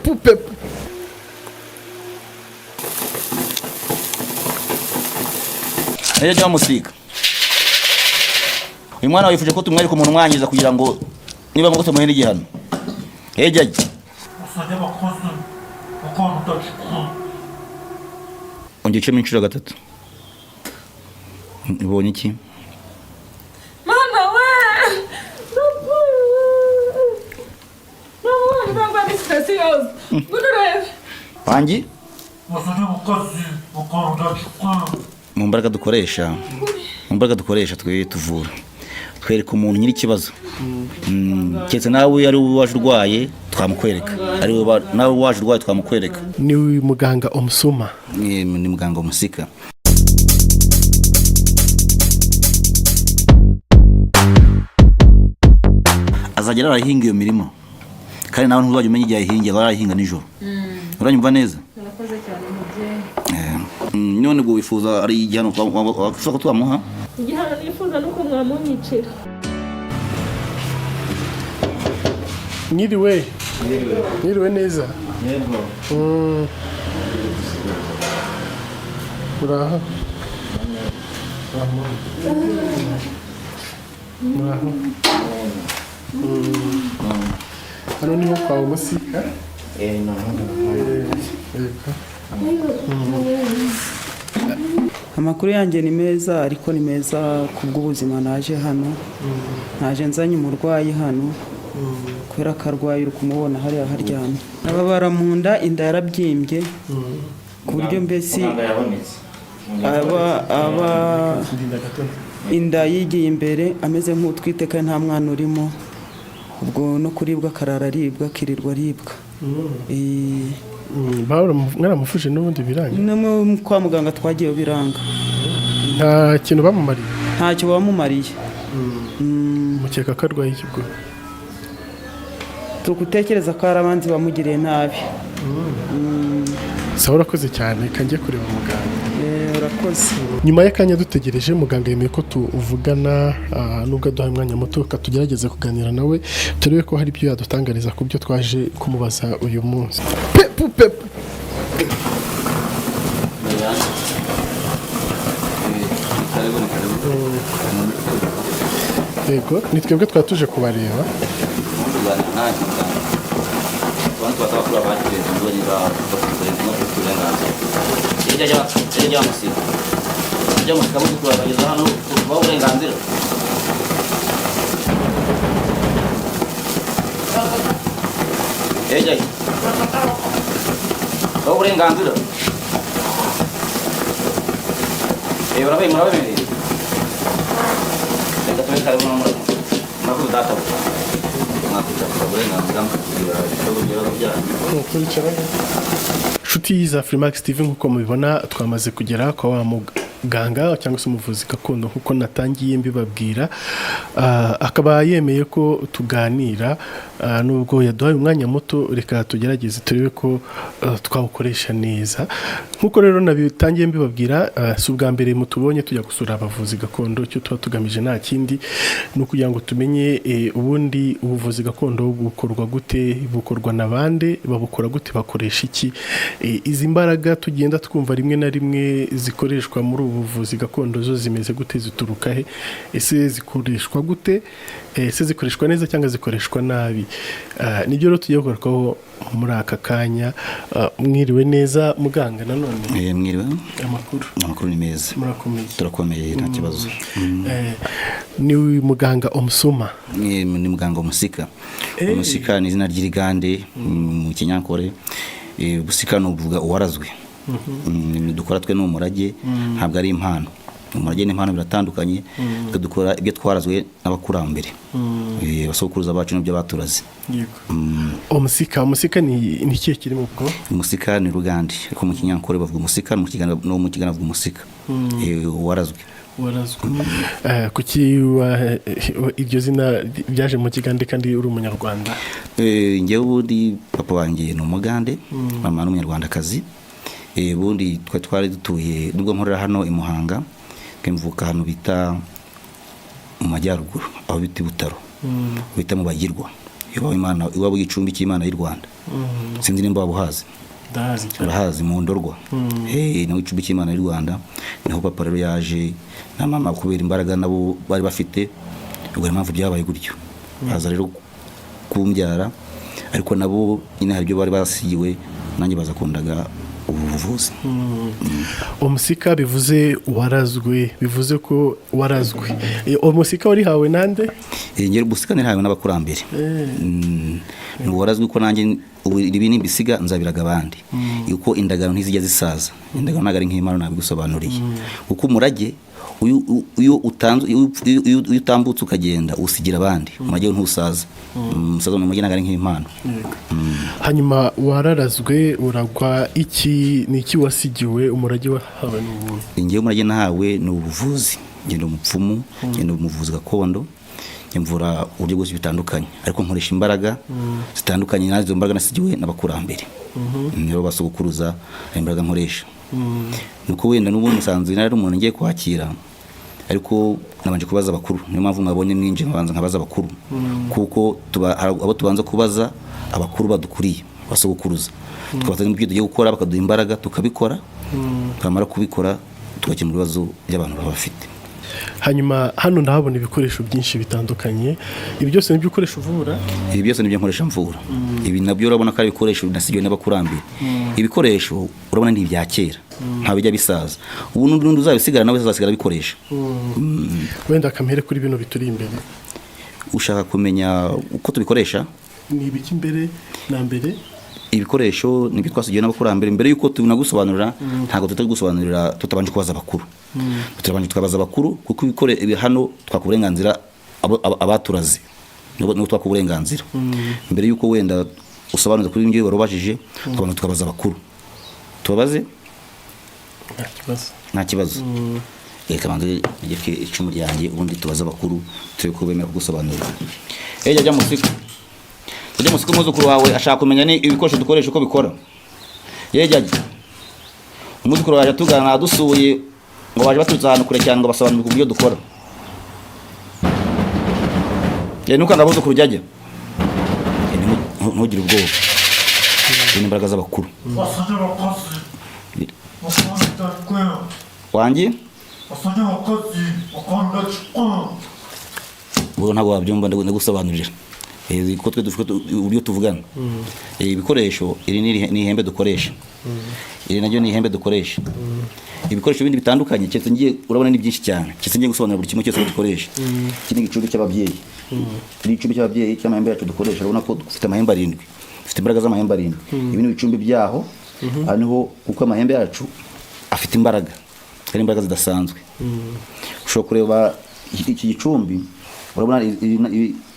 pupe. Ejo jya musika. Uyu mwana wifuje ko tumwereka umuntu mwangiza kugira ngo niba mugose muhene igihano. Ejo ajya. Usajya bakoze. Bakora utacika. Ongeje minshuro gatatu. Ibonye iki? Mama we. Mama, ngamba bisesios. Gudure. Pangi? Usajya bakoze. Bakora utacika. Mu mbaraga dukoresha twe tuvura. Twereka umuntu nyiri kibazo. Ketse nawe ari waje urwaye twamukwereka. Ari nawe waje urwaye twamukwereka. Ni muganga Omusuma. Ni muganga Omusika. Azagera arahinga iyo mirimo. Kandi nawe ntuzajya umenya igihe ahinga, arahinga nijoro. Uranyumva neza? Nakoze cyane mubye. None ngo wifuza ari igihano wafuza ko twamuha? Igihano nifuza nuko mwamunyicira. Nyiriwe neza. Yego. Muraho. Hano niho kwa Omusika. Amakuru yanjye ni meza ariko ni meza kubw'ubuzima naje hano. Naje nzanye umurwayi hano. Kubera ko arwaye uri kumubona hariya haryamye. Ababara mu nda, inda yarabyimbye. Ku buryo mbese inda yigiye imbere ameze nk'utwite kandi nta mwana urimo. Ubwo no kuribwa karara aribwa akirirwa aribwa. Mwaramufuje n'ubundi biranga? No kwa muganga twagiye biranga. Nta kintu bamumariye? Ntacyo bamumariye. Mukeka ko arwaye ikibwo? Tugutekereza ko ari abanzi bamugiriye nabi. Sawa, urakoze cyane, kanjye kureba muganga. Urakoze. Nyuma y'akanya dutegereje muganga yemeye ko tuvugana, nubwo aduhaye umwanya muto katugerageza kuganira nawe turebe ko hari ibyo yadutangariza ku byo twaje kumubaza uyu munsi. Pupe. Yego, ni twebwe twatuje kubareba. uburenganzira murabemereye reka tube kare murakoze data mwakwicara uburenganzira Nshuti za Freemax TV nk'uko mubibona twamaze kugera kwa wa muganga cyangwa se umuvuzi gakondo nk'uko natangiye mbibabwira, akaba yemeye ko tuganira, nubwo yaduhaye umwanya muto reka tugerageze turebe ko twawukoresha neza. Nk'uko rero nabitangiye mbibabwira, si ubwa mbere mutubonye tujya gusura abavuzi gakondo, cyo tuba tugamije nta kindi no kugira ngo tumenye ubundi ubuvuzi gakondo bukorwa gute, bukorwa n'abande, babukora gute, bakoresha iki, izi mbaraga tugenda twumva rimwe na rimwe zikoreshwa muri ubu buvuzi gakondo zo zimeze gute, zituruka he, ese zikoreshwa gute, ese zikoreshwa neza cyangwa zikoreshwa nabi. Nibyo rero tugiye kugarukaho muri aka kanya. Mwiriwe neza muganga nanone? Mwiriwe. Amakuru ni meza. Murakomeye? Turakomeye nta kibazo. Ni muganga Omusuma? Ni muganga Omusika. Omusika ni izina ry'irigande mu Kinyankore. Busika no uvuga uwarazwe. Dukora twe n'umurage, ntabwo ari impano. Umurage n'impano biratandukanye, dukora ibyo twarazwe n'abakurambere. Basokuruza bacu n'ibyo baturaze. Omusika ni ikihe kirimo ubwo? Omusika ni rugandi, ariko mu Kinyankore bavuga Omusika, no mu Kigana bavuga Omusika. Uwarazwe. Kuki iryo zina byaje mu Kigande kandi uri umunyarwanda? Ngewe ubundi papa wanjye ni umugande, mama ni umunyarwandakazi. Ubundi twari dutuye nubwo nkorera hano i Muhanga, mvuka hano bita mu majyaruguru, aho bita Butaro, bita mu Bagirwa. iwabo y'icumbi cy'Imana y'u Rwanda. Sinzi nimba wabuhazi. ndahazi cyane. Urahazi mu Ndorwa. Nawe icumbi cy'Imana y'u Rwanda niho papa rero yaje na mama kubera imbaraga nabo bari bafite, ubwo impamvu byabaye gutyo. Baza rero kumbyara, ariko nabo nyine hari ibyo bari basigiwe, nanjye bazakundaga ubuvuzi. Umusika bivuze warazwe, bivuze ko warazwe. Umusika wari hawe nande? Ngero busika nirahawe n'abakurambere. Ni warazwe ko nanjye ibi nimbisiga nzabiraga abandi. Yuko indagano ntizijya zisaza. Indagano nagari nk'Imana nabigusobanuriye. Kuko umurage uyu utambutse ukagenda usigira abandi, umurage ntusaza. Umusaza mu murage nagari nk'Imana. Hanyuma wararazwe uragwa iki, ni iki wasigiwe? Umurage wahawe n'ubundi? Ngiye umurage nahawe ni ubuvuzi. Ngenda umupfumu, ngenda umuvuzi gakondo, mvura uburyo bwose bitandukanye, ariko nkoresha imbaraga zitandukanye. Nazo imbaraga nasigiwe n'abakurambere. Nibo basogokuruza imbaraga nkoresha. Nuko wenda n'ubundi musanzwe nari umuntu ngiye kwakira, ariko nabanje kubaza abakuru. Niyo mpamvu mwabonye mwinje nkabanza nkabaza abakuru, kuko abo tubanza kubaza abakuru badukuriye basogokuruza, tukabaza ibyo tugiye gukora, bakaduha imbaraga tukabikora, twamara kubikora tugakemura ibibazo by'abantu baba bafite. Hanyuma hano ndahabona ibikoresho byinshi bitandukanye. Ibi byose ni ibikoresho uvura? Ibi byose ni byo nkoresha mvura. Ibi nabyo urabona ko ari ibikoresho binasigiwe n'abakurambere. Ibikoresho urabona ni ibya kera, nta bijya bisaza. Ubu n'undi uzabisigara nawe azasigara bikoresha. Wenda kamere kuri bino bituri imbere. Ushaka kumenya uko tubikoresha? Ni ibiki mbere na mbere? Ibikoresho ni twasigiwe n'abakurambere. Mbere yuko tunagusobanurira, ntago tutagusobanurira tutabanje kubaza abakuru. Tutabanje tukabaza abakuru, kuko ibikore hano twakuburenganzira abaturaze no twakuburenganzira. Mbere yuko wenda usobanuza kuri ibyo barobajije, tukabaza abakuru. Tubabaze? Nta kibazo. Reka banze nigeke icumu ryanjye, ubundi tubaza abakuru turi kubemera kugusobanurira. Jya musiko. Ujye musiko umuzukuru wawe ashaka kumenya ni ibikoresho dukoresha uko bikora. Jya umuzukuru waje tugana dusuye, ngo baje baturutse ahantu kure cyane ngo basobanurire uburyo dukora. Nuko ndabuzukuru jya ntugire ubwoba. Ni imbaraga z'abakuru. Basajya abakozi bakunda kwera. Wanjye? Basajya abakozi bakunda cyukwa. Ubu ntabwo wabyumva ndagusobanurira. Ko twe dufite uburyo tuvugana. Ibikoresho iri ni ihembe dukoresha. Iri naryo ni ihembe dukoresha. Ibikoresho bindi bitandukanye cyetse ngiye urabona ni byinshi cyane. Cyetse ngiye gusobanura buri kimwe cyose dukoresha. Kindi gicubi cy'ababyeyi. Iri gicubi cy'ababyeyi cy'amahembe yacu dukoresha, urabona ko dufite amahembe 7. Dufite imbaraga z'amahembe 7. Ibi ni ibicumbi byaho. Haniho kuko amahembe yacu afite imbaraga. Ari imbaraga zidasanzwe. Ushobora kureba iki gicumbi, urabona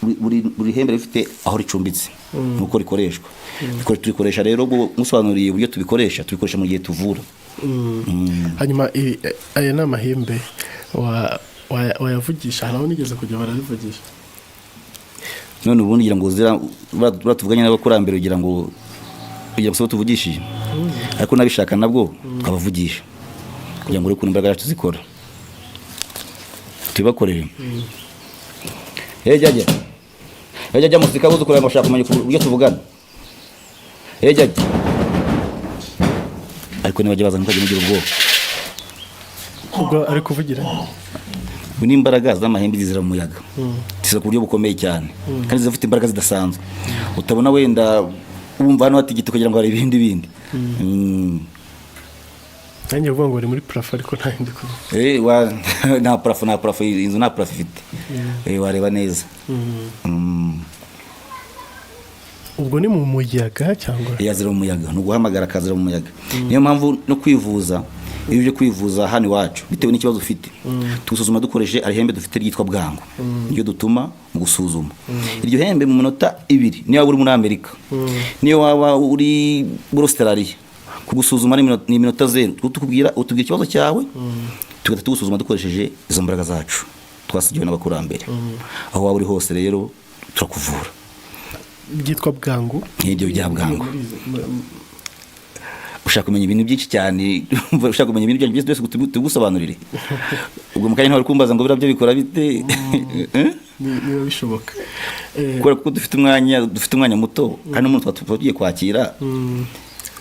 buri hembe rifite aho ricumbitse nuko rikoreshwa. Turikoresha rero musobanuriye uburyo tubikoresha mu gihe tuvura. Hanyuma aya ni amahembe wayavugisha, hano nigeze kujya barabivugisha. None ubundi ngira ngo baratuvuganye n'abakurambere kugira ngo so tuvugishije, ariko nabishaka nabwo twabavugisha kugira ngo ureko imbaraga yacu zikora tubakorere. Jya musika uzukuru ngo ashaka kumenya uburyo tuvugana. Jya ariko niba baza nkaje mugira ubwo ubwo ari kuvugira ni imbaraga z'amahembe zizira mu muyaga. Tisa ku buryo bukomeye cyane kandi zifite imbaraga zidasanzwe. Utabona wenda wumva hano hatigita kugira ngo hari ibindi. Nanjye uvuga ngo ari muri plafo ariko nta hindi ko. Nta plafo inzu nta plafo ifite. Wareba neza. Ubwo ni mu muyaga cyangwa? Yazira mu muyaga, no guhamagara akazira mu muyaga. Niyo mpamvu no kwivuza, iyo uje kwivuza hano iwacu bitewe n'ikibazo ufite, tugusuzuma dukoresheje ari hembe dufite ryitwa bwangu. Iyo dutuma mu gusuzuma. Iryo hembe mu minota 2 niyo uri muri Amerika. Niyo waba uri muri Australia. Kugusuzuma ni minota 0. Utubwira ikibazo cyawe, tugahita tugusuzuma dukoresheje izo mbaraga zacu twasigiwe n'abakurambere. Aho waba uri hose rero turakuvura. Byitwa bwangu. N'ibyo bya bwangu. Ushaka kumenya ibintu byinshi cyane, ushaka kumenya ibintu byose tugusobanurire. Ubwo mukanya ntawe kumbaza ngo birabyo bikora bite? niba bishoboka kubera ko dufite umwanya muto hano umuntu tugiye kwakira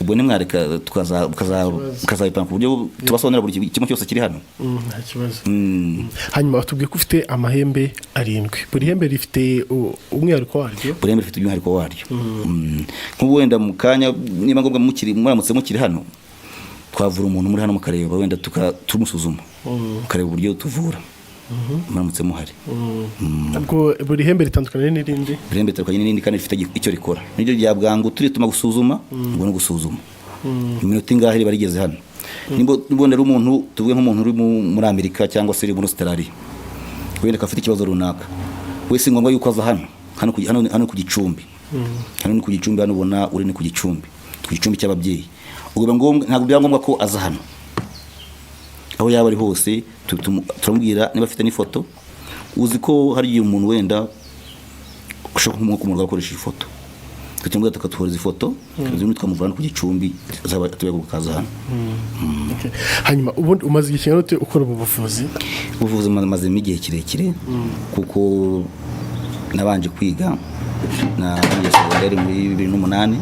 ubwo nimwareka tukazabipanga ku buryo tubasobanurira buri kimwe cyose kiri hano. nta kibazo. Hanyuma batubwiye ko ufite amahembe 7, buri hembe rifite umwihariko waryo. Buri hembe rifite umwihariko waryo. Nk'ubu wenda mu kanya niba ngombwa muramutse mukiri hano twavura umuntu muri hano mukareba wenda tumusuzuma mukareba uburyo tuvura muramutse muhari. Ubwo buri hembe ritandukanye n'irindi. Buri hembe ritandukanye n'irindi kandi rifite icyo rikora. Niryo rya bwangu turituma gusuzuma ubwo no gusuzuma iminota ingahe barigeze hano. Nibonera umuntu tuvuge nk'umuntu uri muri Amerika cyangwa se uri muri Australia wenda kafite ikibazo runaka wese ngombwa yuko aza hano ku Gicumbi. Hano ni ku Gicumbi, hano ubona uri ni ku Gicumbi cy'ababyeyi. Ubwo ngombwa ntabwo byangombwa ko aza hano, aho yaba ari hose turamubwira niba afite n'ifoto. Uzi ko hari igihe umuntu wenda ushaka kumurwa akoresha ifoto tukamubwira tukatuhoreza ifoto kandi tukamuvana ku Gicumbi azaba tuyagukaza hano. Hanyuma ubundi umaze igihe kingahe ukora ubuvuzi? Ubuvuzi maze igihe kirekire kuko nabanje kwiga na secondaire muri 2008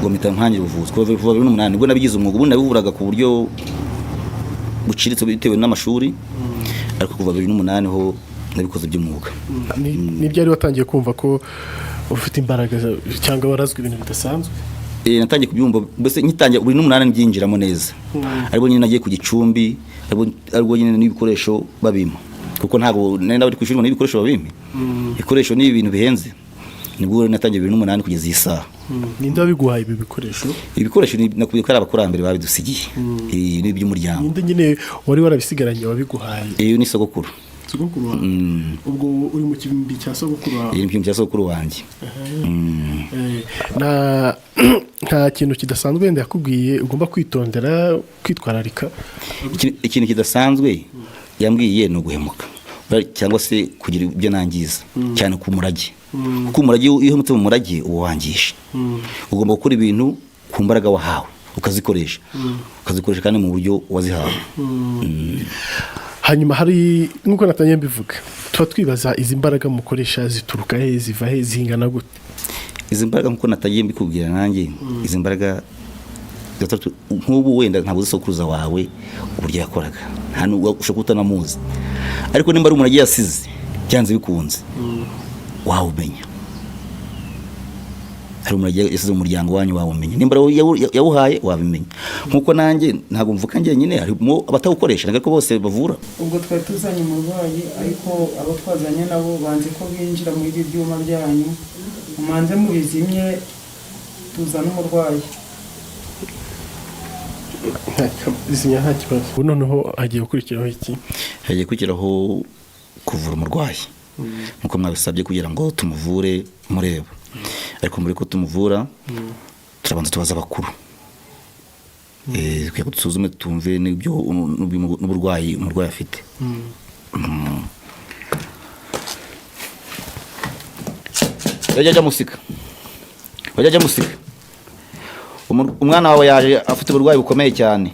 ngo mpita ntangira ubuvuzi kuva 2008 ubwo nabigize umwuga. Ubu nabivuraga ku buryo buciritse bitewe n'amashuri, ariko kuva 2008 ho nabikoze by'umwuga. Ni byari watangiye kumva ko ufite imbaraga cyangwa warazwe ibintu bidasanzwe? Natangiye kubyumva mbese nkitangiye 2008 nbyinjiramo neza. Ariko nyine nagiye ku Gicumbi, ariko nyine n'ibikoresho babima kuko ntabwo nenda bari kwishura n'ibikoresho babima. Ibikoresho ni ibintu bihenze. Nibwo natangiye 2008 kugeza iyi saha. Ninde wabiguhaye ibi bikoresho? Ibikoresho nakubiye ko ari abakurambere babidusigiye. Ni by'umuryango. Ninde nyine wari warabisigaranye wabiguhaye? Iyo ni sogokuru. Sogokuru wawe? Ubwo uri mu kibimbi cya sogokuru wawe? Iri mu kibimbi cya sogokuru wanjye. Nta kintu kidasanzwe wenda yakubwiye ugomba kwitondera kwitwararika? Ikintu kidasanzwe yambwiye no guhemuka cyangwa se kugira ibyo nangiza cyane ku murage. Kuko umurage iyo umutse mu murage uwangisha. Ugomba gukora ibintu ku mbaraga wahawe ukazikoresha kandi mu buryo wazihawe. Hanyuma hari nkuko natangiye mbivuga tuba twibaza izi mbaraga mukoresha zituruka he, ziva he, zingana gute? Izi mbaraga nkuko natangiye mbikubwira nanjye izi mbaraga nk'ubu wenda ntabwo zisokuruza wawe uburyo yakoraga hano ushaka utanamuzi, ariko nimba ari umuntu yasize byanze bikunze wawumenya. Hari umuntu yasize umuryango wanyu wawumenya, nimba yawuhaye wabimenya. Nkuko nanjye ntabwo mvuka njye nyine harimo abatawukoresha nagako bose bavura. Ubwo twari tuzanye umurwayi ariko abo twazanye nabo banze ko binjira muri ibi byuma byanyu, umanze mubizimye tuzana umurwayi. Izimya nta kibazo. Ubu noneho hagiye gukurikiraho iki? Hagiye gukurikiraho kuvura umurwayi nkuko mwabisabye kugira ngo tumuvure mureba. Ariko muri ko tumuvura turabanza tubaza abakuru kugira ngo dusuzume tumve n'ibyo n'uburwayi umurwayi afite. Wajya musika umwana wawe yaje afite uburwayi bukomeye cyane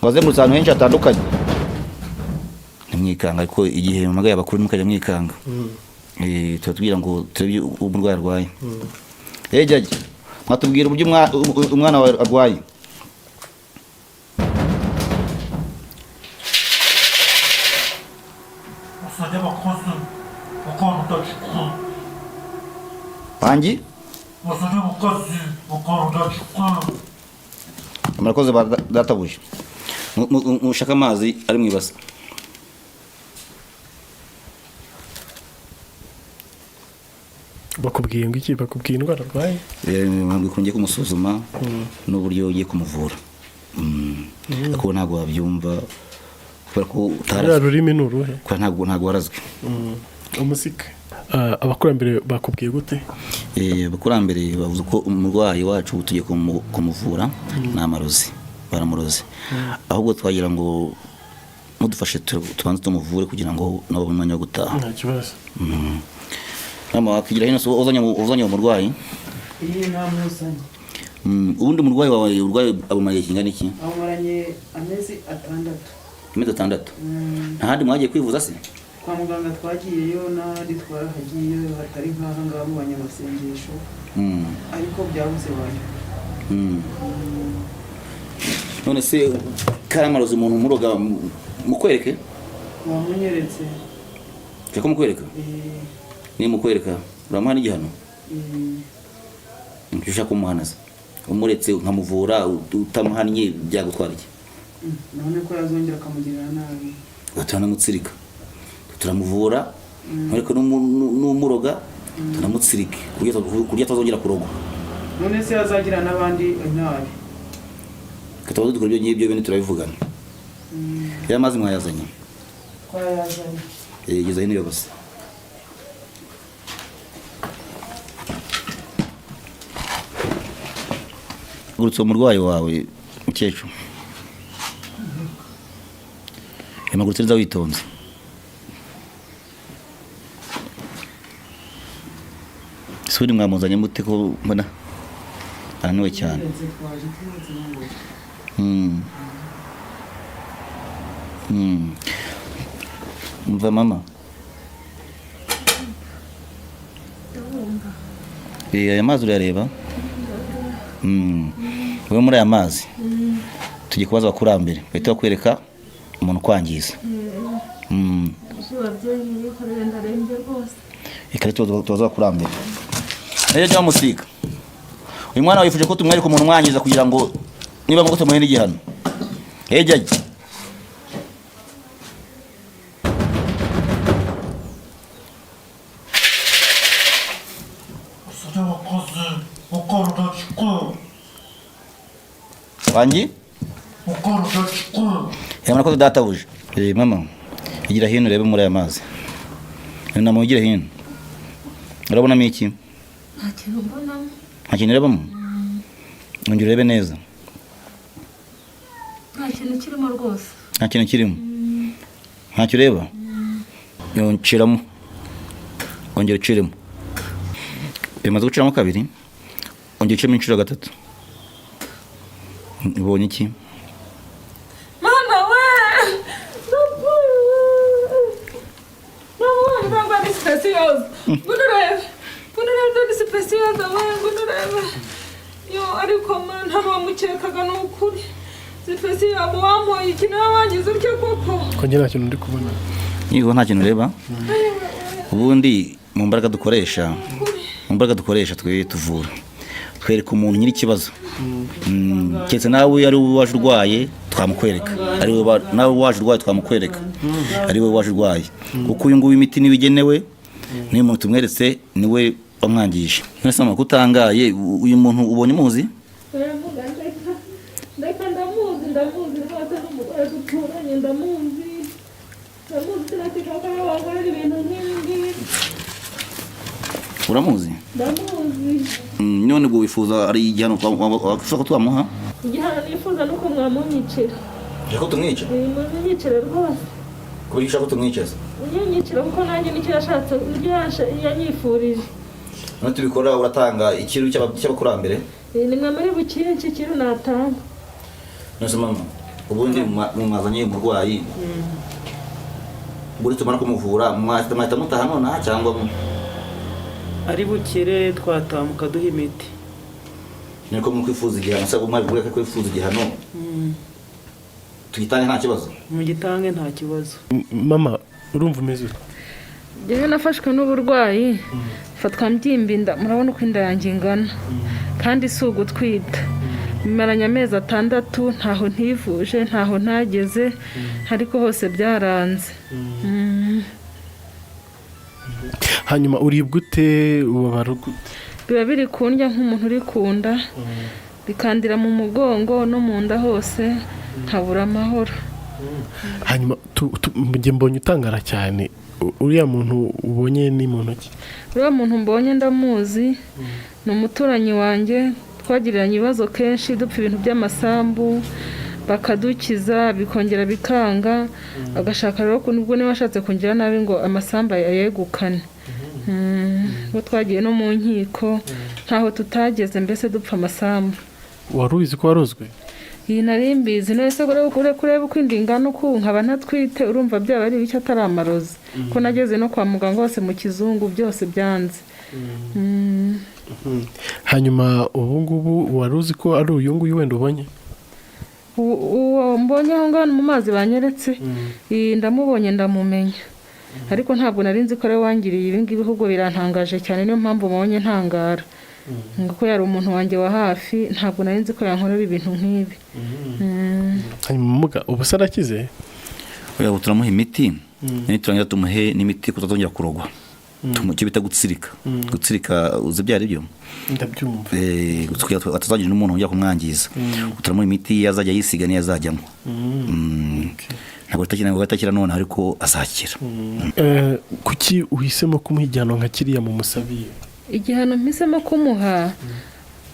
waze mu ahantu henshi hatandukanye, nimwikanga ariko igihe mumagaye abakuru mukajya mwikanga. Turatubwira ngo turebe umurwayi arwaye. Jya mwatubwira uburyo umwana wawe arwaye. Basajya abakozi bakora udacika. Bangi? Basajya abakozi bakora udacika. Murakoze databuje. Mushaka amazi ari mu ibasa. Bakubwiye ngo iki? Bakubwiye indwara arwaye? Ngiye kumusuzuma n'uburyo ugiye kumuvura. Ariko ntabwo wabyumva kubera ko ururimi ni uruhe? Kuko ntabwo warazwe. Umusika. Abakurambere bakubwiye gute? Abakurambere bavuze ko umurwayi wacu tugiye kumuvura n'amarozi, baramuroze. Ahubwo twagira ngo mudufashe tubanze tumuvure kugira ngo nabo umwanya wo gutaha. Nta kibazo. Mama wakigira hino uzanye umurwayi? Iyi namuzanye. Ubundi umurwayi wawe urwaye abumariye kingana iki? Amaranye amezi 6. Amezi 6. Ntahandi mwagiye kwivuza se? kwa muganga twagiyeyo n'ahandi twarahagiye hatari nk'aha ngaha mu banyamasengesho ariko byabuze abantu. none se karamarozi umuntu umuroga mukwereke wamunyeretse cyako mukwereka ni mukwereka uramuha n'igihano nshaka kumuhanaza umuretse nkamuvura utamuhannye byagutwara iki none ko yazongera akamugirira nabi gatana mutsirika turamuvura ariko n'umuroga tunamutsirike kurya tazongera kurogwa none se yazagira n'abandi nabi katabazo dukora ibyo bintu turabivugana ya mazi mwayazanye twayazanye yegeza hino yose gurutse umurwayi wawe mukecuru yamagurutse neza witonze suri mwamuzanye mute ko mbona araniwe cyane mva mama aya mazi urayareba wowe muri aya mazi tugiye kubaza abakurambere bahita bakwereka umuntu kwangiza reka tubaza abakurambere rero jya musika uyu mwana wifuje ko tumwereka umuntu umwangiza kugira ngo niba ngombwa tumuhe n'igihano jya wangi yamana ko databuje mama igira hino urebe muri aya mazi namugire hino urabonamo iki nta kintu urebamo ongera urebe neza nta kintu kirimo rwose nta kintu kirimo ntacyo ureba yongeramo ongera uciremo bimaze guciramo kabiri ongera uciremo inshuro gatatu ubonye iki mana we ntabwo ari sipesiyoze ngururebe ni sipesiyoze we ngururebe yo ariko mana ntabwo wamukekaga ni ukuri sipesiyoze wamuye iki nawe wagize utyo koko ko njye nta kintu ndi kubona niba nta kintu ureba ubundi mu mbaraga dukoresha twe tuvura twereka umuntu nyiri ikibazo keretse nawe ari wowe waje urwaye twamukwereka nawe waje urwaye twamukwereka ari wowe waje urwaye kuko uyu nguyu imiti nibigenewe niyo muntu tumweretse niwe wamwangije nese amakuru utangaye uyu muntu ubonye muzi ndeka ndamuzi rwose n'umugore duturanye ndamuzi sinakeka ko yabakorera ibintu nk'ibi ngibi uramuzi ndamuzi none ubwo wifuza ari igihano washaka ko twamuha igihano nifuza nuko mwamunyicira ko tumwica munyicire rwose kubera ushaka ko tumwicaza munyicira kuko nanjye nicyo yashatse yanyifurije none tubikora uratanga ikiru cy'abakurambere ni mwe muri bukire iki kiru natanga nose mama ubundi mwazanye umurwayi buri tumara kumuvura mwahita mutaha nonaha cyangwa ari bukire twataha mukaduha imiti niko mukwifuza igihano sabo mwabibwira ko kwifuza igihano tugitange nta kibazo mu gitange nta kibazo mama urumva umeze ute njyewe nafashwe n'uburwayi fatwa mbyimba inda murabona uko inda yanjye ingana kandi si ugutwita bimaranye amezi 6 ntaho ntivuje ntaho ntageze ariko hose byaranze hanyuma uribwa ute ubabara gute biba biri kundya nk'umuntu uri kunda bikandira mu mugongo no mu nda hose nkabura amahoro hanyuma njye mbonye utangara cyane uriya muntu ubonye ni muntu ki uriya muntu mbonye ndamuzi ni umuturanyi wanjye twagiriranye ibibazo kenshi dupfa ibintu by'amasambu bakadukiza bikongera bikanga agashaka rero nubwo niba ashatse kungira nabi ngo amasambu yayegukane ngo twagiye no mu nkiko ntaho tutageze mbese dupfa amasambu wari ubizi ko warozwe iyi nari mbizi nese kureba uko inda ingana uku nkaba ntatwite urumva byaba ari ibiki atari amarozi ko nageze no kwa muganga hose mu kizungu byose byanze. hanyuma ubu ngubu wari uzi ko ari uyu nguyu wenda ubonye? uwo mbonye aho ngaho mu mazi banyeretse ndamubonye ndamumenya ariko ntabwo nari nzi ko ari we wangiriye ibi ngibi ahubwo birantangaje cyane niyo mpamvu mbonye ntangara kuko yari umuntu wanjye wa hafi ntabwo nari nzi ko yankorera ibintu nk'ibi. hanyuma muga ubu se arakize? Oya turamuha imiti turangira tumuhe n'imiti kutazongera kurogwa icyo bita gutsirika uzi ibyo ari byo? Ndabyumva. atazagira n'umuntu ujya kumwangiza turamuha imiti yazajya yisiga niyo azajyamo ntabwo atakira none ariko azakira. kuki uhisemo kumuha igihano nka kiriya mu musabiye? Igihano mpisemo kumuha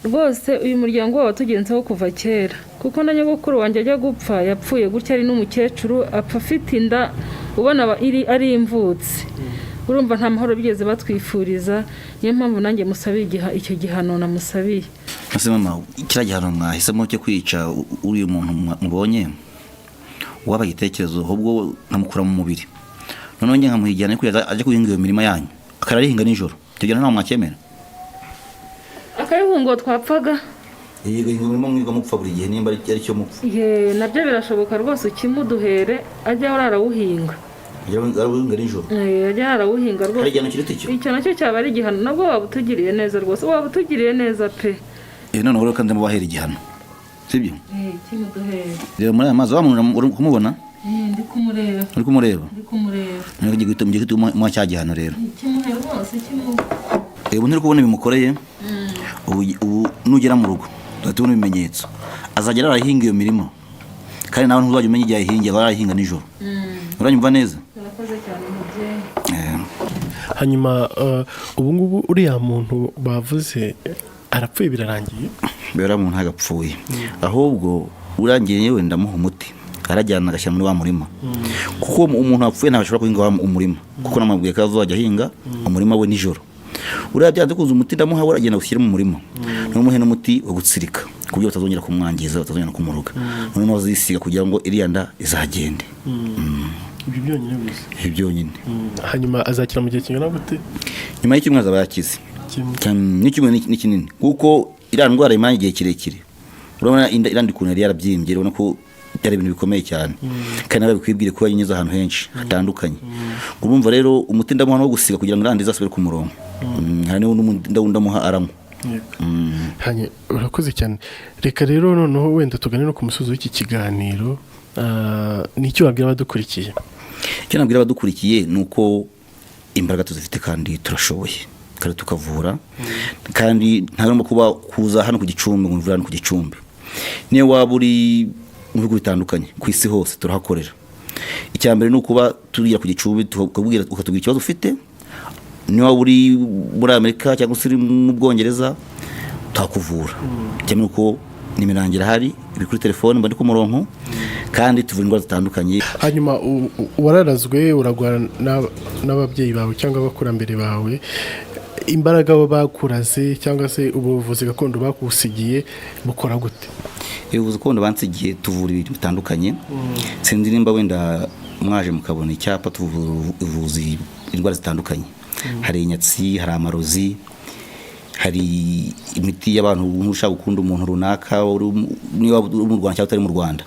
rwose uyu muryango waba tugenzeho kuva kera kuko na nyogokuru wanjye ajya gupfa yapfuye gutya ari n'umukecuru apfa afite inda ubona ari imvutsi urumva nta mahoro bigeze batwifuriza niyo mpamvu nanjye musabiye icyo gihano namusabiye. Ese mama kiriya gihano mwahisemo cyo kwica uriya muntu mubonye waba igitekerezo ahubwo nkamukura mu mubiri noneho njye nkamuha igihano ajya guhinga iyo mirima yanyu akararihinga nijoro icyo gihano ntabwo mwakemera? Akayihungo twapfaga yego ingurimo mwiga mupfa buri gihe nimba ari cyo mupfa nabyo birashoboka rwose ukimuduhere ajya arawuhinga arawuhinga nijoro ajya arawuhinga rwose. hari igihano kiruta icyo nacyo cyaba ari igihano nabwo waba utugiriye neza rwose waba utugiriye neza pe. noneho rero kandi mubahera igihano sibyo? kimuduhere rero muri aya mazi uri kumubona? ndi kumureba. uri kumureba? ndi kumureba. ngiye gutuma cya gihano rero kimuhe rwose ubu ntiri kubona bimukoreye ubu nugera mu rugo tubona ibimenyetso azagera arahinga iyo mirimo kandi nawe ntuzajya umenya igihe ayihinga arahinga nijoro. uranyumva neza? urakoze cyane mubyeyi. hanyuma ubu ngubu uriya muntu bavuze arapfuye birarangiye? bera muntu agapfuye ahubwo urangiye yewe ndamuha umuti arajyana agashyira muri wa murima kuko umuntu wapfuye ntashobora guhinga umurima kuko namubwiye ko azajya ahinga umurima we nijoro. uriya byanze kuza umuti ndamuha uragenda ushyire mu murima n'umuhe n'umuti wo gutsirika ku buryo batazongera kumwangiza batazongera kumuruga noneho azisiga kugira ngo iriya nda izagende. Ibi byonyine gusa? Ibi byonyine. hanyuma azakira mu gihe kingana gute? nyuma y'icyumweru azaba yakize n'icyumweru ni kinini kuko iriya ndwara imara igihe kirekire urabona iriya ukuntu yari yarabyimbye urabona ko byari ibintu bikomeye cyane kandi nawe bikwibwire ko yanyuze ahantu henshi hatandukanye. urumva rero umuti ndamuha no gusiga kugira ngo irandi izasubire ku murongo hari n'undi ndamuha aramo. hanyuma urakoze cyane. reka rero noneho wenda tugane no ku musozi w'iki kiganiro n'icyo wabwira abadukurikiye? icyo nabwira abadukurikiye ni uko imbaraga tuzifite kandi turashoboye kandi tukavura kandi ntabwo kuba kuza hano ku Gicumbi ngo mvura hano ku Gicumbi niyo waba uri mu bihugu bitandukanye ku isi hose turahakorera. icya mbere ni ukuba turiya ku Gicumbi ukatubwira ikibazo ufite niyo waba uri muri Amerika cyangwa se uri mu Bwongereza tukakuvura cyane uko nimirangira hari iri kuri telefone mba ndi ku murongo kandi tuvura indwara zitandukanye. hanyuma wararazwe uragwa n'ababyeyi bawe cyangwa abakurambere bawe imbaraga bakuraze cyangwa se ubuvuzi gakondo bakusigiye bukora gute? ubuvuzi gakondo bansigiye tuvura ibintu bitandukanye sinzi nimba wenda mwaje mukabona icyapa tuvuzi indwara zitandukanye hari inyatsi hari amarozi hari imiti y'abantu ushaka gukunda umuntu runaka niba mu Rwanda cyangwa utari mu Rwanda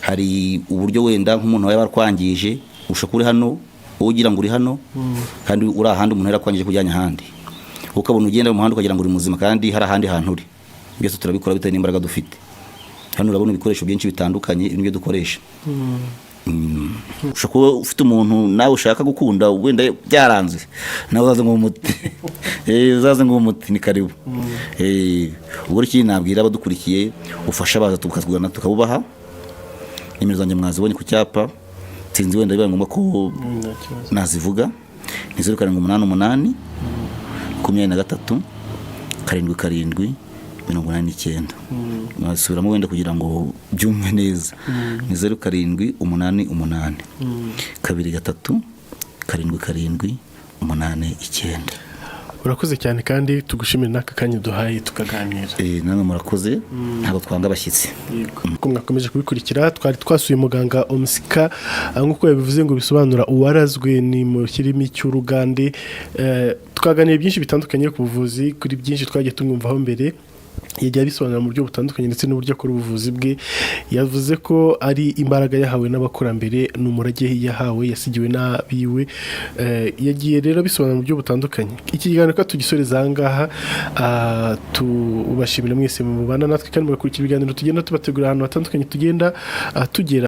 hari uburyo wenda nk'umuntu waba yarkwangije ushaka uri hano ugira ngo uri hano kandi uri ahandi umuntu yarakwangije kujyanya ahandi ukabona ugenda mu muhanda ukagira ngo uri muzima kandi hari ahandi hantu uri. byose turabikora bitewe n'imbaraga dufite. hano urabona ibikoresho byinshi bitandukanye n'ibyo dukoresha. ushaka kuba ufite umuntu nawe ushaka gukunda wenda byaranze nawe uzaze ngo umuti uzaze ngo umuti ni karibu. ubwo iki nabwira abadukurikiye ufasha baza tukazugana tukabubaha. nimero zanjye mwazibonye ku cyapa sinzi wenda bibaye ngombwa ko nazivuga ni 0788 23 7 89 nasubiramo wenda kugira ngo byumve neza ni 0788 2 3 7 89. urakoze cyane kandi tugushimire n'aka kanya duhaye tukaganira. namwe murakoze ntabwo twanga abashyitsi. Uko mwakomeje kubikurikira twari twasuye muganga Omusika nk'uko yabivuze ngo bisobanura uwarazwe ni mu kirimi cy'Urugande. Twaganiriye byinshi bitandukanye ku buvuzi, kuri byinshi twagiye tumwumvaho mbere yagiye abisobanura mu buryo butandukanye ndetse n'uburyo akora ubuvuzi bwe. Yavuze ko ari imbaraga yahawe n'abakurambere, n'umurage yahawe yasigiwe n'abiwe. Yagiye rero bisobanura mu buryo butandukanye. Iki kiganiro ko tugisoreza aha ngaha, tubashimira mwese mubana natwe kandi mugakurikira ibiganiro tugenda tubategura ahantu hatandukanye tugenda tugera.